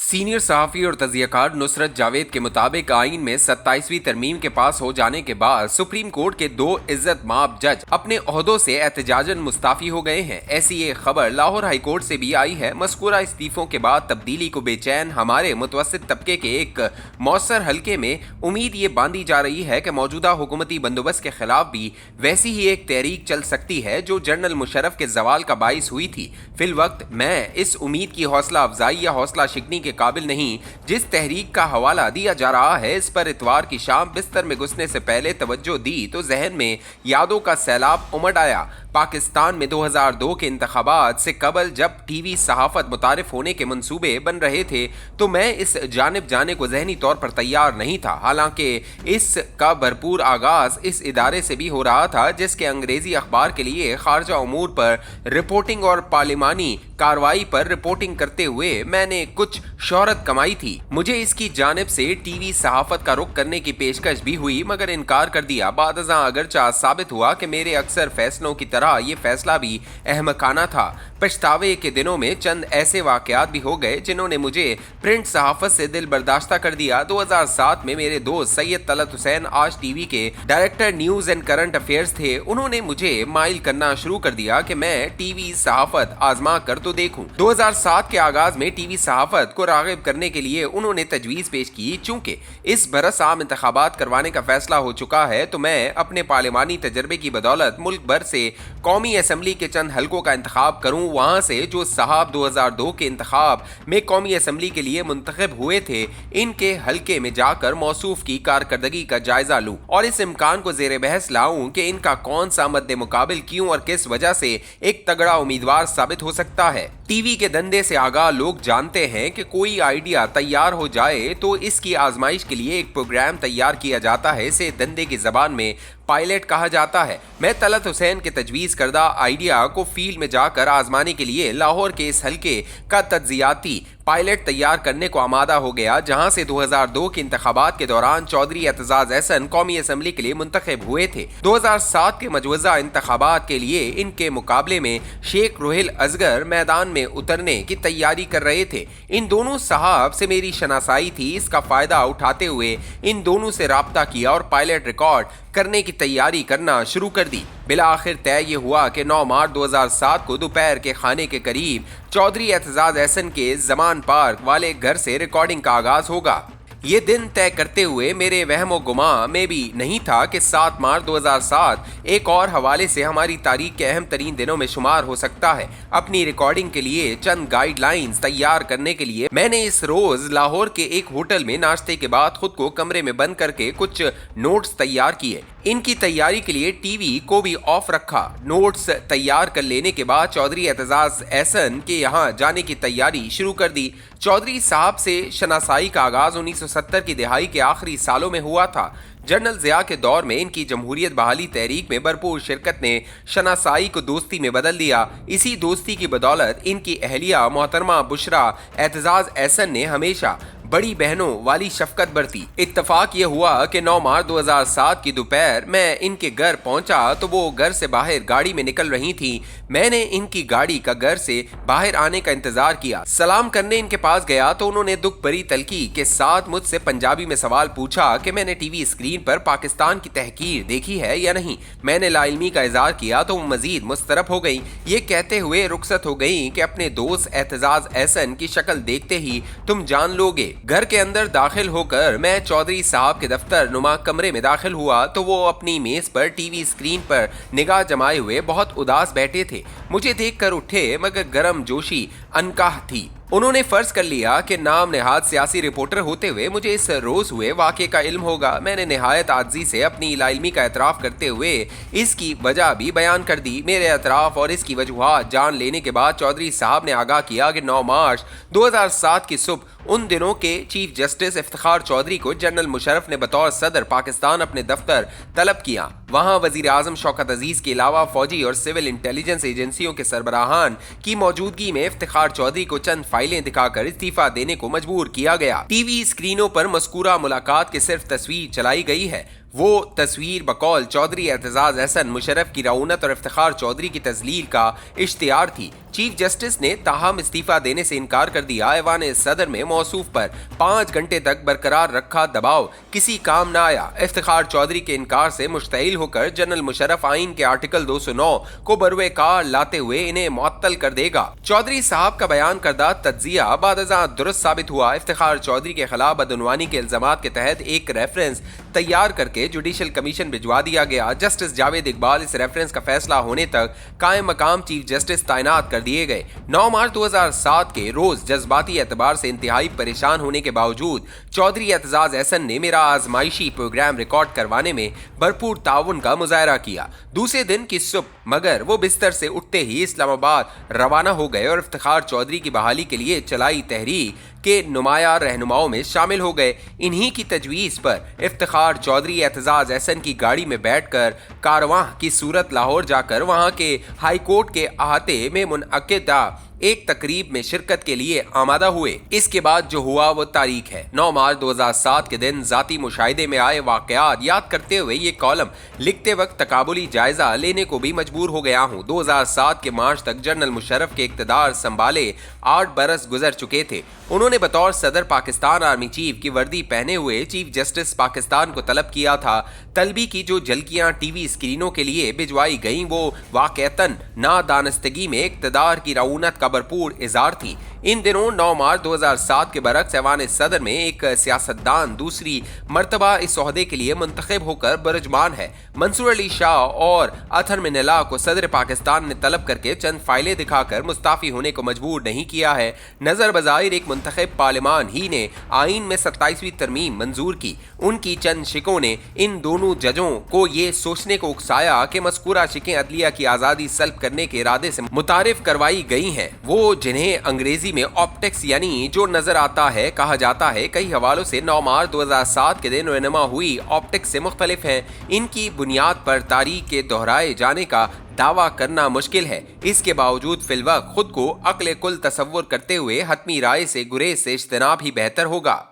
Senior सहाफ़ी और तज़ियाकार नुसरत जावेद के मुताबिक आइन में 27वीं तरमीम के पास हो जाने के बाद सुप्रीम कोर्ट के 2 इज्जत माब जज अपने ओहदों से एहतजाजन मुस्ताफ़ी हो गए हैं। ऐसी ये खबर लाहौर हाई कोर्ट से भी आई है। मज़कूरा इस्तीफ़ों के बाद तब्दीली को बेचैन हमारे मुतवस्सित तबके के एक मौसर हल्के में उम्मीद ये बांधी जा रही है कि मौजूदा हुकूमती बंदोबस्त के खिलाफ भी वैसी ही एक तहरीक चल सकती है जो जनरल मुशर्रफ के जवाल का बाइस हुई थी। फिल वक्त मैं इस उम्मीद की हौसला अफजाई या हौसला शिकनी के काबिल नहीं जिस तहरीक का हवाला दिया जा रहा है। इस पर इतवार की शाम बिस्तर में घुसने से पहले तवज्जो दी तो जहन में यादों का सैलाब उमड़ आया। पाकिस्तान में 2002 के इंतखाबात से कबल जब टीवी सहाफत मुतारिफ होने के मंसूबे बन रहे थे तो मैं इस जानिब जाने को जहनी तौर पर तैयार नहीं था। हालांकि इसका भरपूर आगाज इस इदारे से भी हो रहा था जिसके अंग्रेजी अखबार के लिए खारजा उमूर पर रिपोर्टिंग और पार्लिमानी कार्रवाई पर रिपोर्टिंग करते हुए मैंने कुछ शोहरत कमाई थी। मुझे इसकी जानिब से टीवी सहाफत का रुख करने की पेशकश भी हुई मगर इनकार कर दिया। बादशाह अगरचा साबित हुआ कि मेरे अक्सर फैसलों की तरह ये फैसला भी अहमकाना था। पछतावे के दिनों में चंद ऐसे वाकयात भी हो गए जिन्होंने मुझे प्रिंट सहाफत से दिल बर्दाश्ता कर दिया। 2007 में मेरे दोस्त सैयद तलत हुसैन आज टीवी के director news and current affairs थे। उन्होंने मुझे माइल करना शुरू कर दिया कि मैं टीवी सहाफत आजमा कर तो देखूं। 2007 के आगाज में टीवी सहाफत को रागिब करने के लिए उन्होंने तजवीज पेश की। चूंकि इस बरस आम इंतखाबात करवाने का फैसला हो चुका है तो मैं अपने पार्लिमानी तजर्बे की बदौलत मुल्क भर से कौमी असम्बली के चंद हलकों का इंतखाब करूं। वहां से जो साहब 2002 के इंतखाब में कौमी असम्बली के लिए मुंतखब हुए थे इनके हलके में जाकर मौसूफ की कारकर्दगी का जायजा लूं और इस इम्कान को जेर बहस लाऊं कि इनका कौन सा मद्दे मुकाबिल क्यों और किस वजह से एक तगड़ा उम्मीदवार साबित हो सकता है। टीवी के धंधे से आगाह लोग जानते हैं कि कोई आइडिया तैयार हो जाए तो इसकी आजमाइश के लिए एक प्रोग्राम तैयार किया जाता है। इसे धंधे की जबान में पायलट कहा जाता है। मैं तलत हुसैन के तजवीज़ करदा आइडिया को फील्ड में जाकर आजमाने के लिए लाहौर के इस हल्के का तज्जियाती पायलट तैयार करने को आमादा हो गया जहां से 2002 के इंतखाबात के दौरान चौधरी एतजाज एहसन कौमी असम्बली के लिए मुंतखब हुए थे। 2007 के मजवज़ा इंतखाबात के लिए इनके मुकाबले में शेख रोहिल असगर मैदान में उतरने की तैयारी कर रहे थे। इन दोनों साहब से मेरी शनासाई थी। इसका फायदा उठाते हुए इन दोनों से राब्ता किया और पायलट रिकॉर्ड करने की तैयारी करना शुरू कर दी। बिला आखिर तय ये हुआ कि 9 मार्च 2007 को दोपहर के खाने के करीब चौधरी एतजाज एहसन के जमान पार्क वाले घर से रिकॉर्डिंग का आगाज होगा। ये दिन तय करते हुए मेरे वहमो गुमा में भी नहीं था कि 7 मार्च 2007 एक और हवाले से हमारी तारीख के अहम तरीन दिनों में शुमार हो सकता है। अपनी रिकॉर्डिंग के लिए चंद गाइडलाइंस तैयार करने के लिए मैंने इस रोज लाहौर के एक होटल में नाश्ते के बाद खुद को कमरे में बंद करके कुछ नोट्स तैयार किए। इनकी तैयारी के लिए टीवी को भी ऑफ रखा। नोट्स तैयार कर लेने के बाद चौधरी एतजाज एहसन के यहाँ जाने की तैयारी शुरू कर दी। चौधरी साहब से शनासाई का आगाज 1970 की दिहाई के आखिरी सालों में हुआ था। जनरल ज़िया के दौर में इनकी जमहूरियत बहाली तहरीक में भरपूर शिरकत ने शनासाई को दोस्ती में बदल दिया। इसी दोस्ती की बदौलत इनकी अहलिया मोहतरमा बुशरा एतजाज एहसन ने हमेशा बड़ी बहनों वाली शफकत बरती। इत्तफाक ये हुआ कि 9 मार्च 2007 की दोपहर मैं इनके घर पहुंचा तो वो घर से बाहर गाड़ी में निकल रही थी। मैंने इनकी गाड़ी का घर से बाहर आने का इंतजार किया। सलाम करने इनके पास गया तो उन्होंने दुख भरी तलखी के साथ मुझसे पंजाबी में सवाल पूछा कि मैंने टीवी स्क्रीन पर पाकिस्तान की तहकीर देखी है या नहीं। मैंने लाइल्मी का इजहार किया तो वो मजीद मुस्तरफ हो गई। ये कहते हुए रुखसत हो गई कि अपने दोस्त एतजाज एहसन की शक्ल देखते ही तुम जान लोगे। घर के अंदर दाखिल होकर मैं चौधरी साहब के दफ्तर नुमा कमरे में दाखिल हुआ तो वो अपनी मेज पर टीवी स्क्रीन पर निगाह जमाए हुए बहुत उदास बैठे थे। मुझे देखकर उठे मगर गर्म जोशी अनकाह थी। उन्होंने फर्ज कर लिया कि नाम नेहाद सियासी रिपोर्टर होते हुए मुझे इस रोज हुए वाक़े का इल्म होगा। मैंने निहायत आजी से अपनी लाइल्मी का एतराफ़ करते हुए इसकी वजह भी बयान कर दी। मेरे एतराफ़ और इसकी वजूहात जान लेने के बाद चौधरी साहब ने आगाह किया कि 9 मार्च 2007 की सुबह उन दिनों के चीफ जस्टिस इफ्तिखार चौधरी को जनरल मुशर्रफ ने बतौर सदर पाकिस्तान अपने दफ्तर तलब किया। वहां वजीर आजम शौकत अजीज के अलावा फौजी और सिविल इंटेलिजेंस एजेंसियों के सरबराहान की मौजूदगी में इफ्तिखार चौधरी को चंद फाइलें दिखाकर इस्तीफा देने को मजबूर किया गया। टीवी स्क्रीनों पर मज़कूरा मुलाकात की सिर्फ तस्वीर चलाई गई है। वो तस्वीर बकौल चौधरी एतजाज एहसन मुशर्रफ की रऊनत और इफ्तिखार चौधरी की तजलील का इश्तिहार थी। चीफ जस्टिस ने ताहम इस्तीफा देने से इनकार कर दिया। ऐवान सदर में मौसूफ पर 5 घंटे तक बरकरार रखा दबाव किसी काम न आया। इफ्तिखार चौधरी के इनकार से मुश्तइल होकर जनरल मुशर्रफ आइन के आर्टिकल 209 को बरवे कार लाते हुए इन्हें मुअत्तल कर देगा। चौधरी साहब का बयान करदा तज्जिया बादज़ां दुरुस्त साबित हुआ। इफ्तिखार चौधरी के खिलाफ बदउनवानी के इल्जामात के तहत एक रेफरेंस तैयार करके जुडिशल कमीशन भिजवा दिया गया। जस्टिस जावेद इकबाल इस रेफरेंस का फैसला होने तक कायम मकाम चीफ जस्टिस तैनात कर दिए गए। 9 मार्च 2007 के रोज जज्बाती एतबार से इंतहाई परेशान होने के बावजूद चौधरी एतजाज एहसन ने मेरा आजमाइशी प्रोग्राम रिकॉर्ड करवाने में भरपूर ताउन का मुजाहरा किया। दूसरे दिन की सुबह मगर वो बिस्तर से उठते ही इस्लामाबाद रवाना हो गए और इफ्तिखार चौधरी की बहाली के लिए चलाई तहरीक के नुमाया रहनुमाओं में शामिल हो गए। इन्हीं की तजवीज़ पर इफ्तिखार चौधरी एतजाज एहसन की गाड़ी में बैठकर कारवां की सूरत लाहौर जाकर वहां के हाई कोर्ट के अहाते में मुनअक्किदा एक तकरीब में शिरकत के लिए आमादा हुए। इसके बाद जो हुआ वो तारीख है। 9 मार्च 2007 के दिन जाती मुशाहिदे में आए वाकयात याद करते हुए ये कॉलम लिखते वक्त तकाबुली जायजा लेने को भी मजबूर हो गया हूँ। 2007 के मार्च तक जनरल मुशर्रफ के इक़्तिदार संभाले 8 बरस गुजर चुके थे। उन्होंने बतौर सदर पाकिस्तान आर्मी चीफ की वर्दी पहने हुए चीफ जस्टिस पाकिस्तान को तलब किया था। तलबी की जो झलकियां टीवी स्क्रीनों के लिए भिजवाई गईं वो वाकयतन नादानस्तगी में इक़्तिदार की रऊनत का भरपूर इज़हार थी। इन दिनों 9 मार्च 2007 के बरक्स ऐवान सदर में एक सियासतदान दूसरी मर्तबा इस ओहदे के लिए मुंतखब होकर बरजमान है। मंसूर अली शाह और अथर मिनल्ला को सदर पाकिस्तान ने तलब करके चंद फाइलें दिखाकर मुस्ताफी होने को मजबूर नहीं किया है। नजर बज़ाहिर एक मुंतखब पार्लिमान ही ने आइन में 27वीं तरमीम मंजूर की। उनकी चंद शिकों ने इन दोनों जजों को ये सोचने को उकसाया कि मज़कूरा शिकें अदलिया की आज़ादी सल्ब करने के इरादे से मुतारिफ करवाई गई हैं। वो जिन्हें अंग्रेजी में ऑप्टिक्स यानी जो नजर आता है कहा जाता है, कई हवालों से 9 मार्च 2007 के दिन रहनुमा हुई ऑप्टिक्स से मुख्तलिफ है। इनकी बुनियाद पर तारीख के दोहराए जाने का दावा करना मुश्किल है। इसके बावजूद फिलवक्त खुद को अक्ल कुल तसव्वुर करते हुए हतमी राय से गुरेज से इज्तनाब ही बेहतर होगा।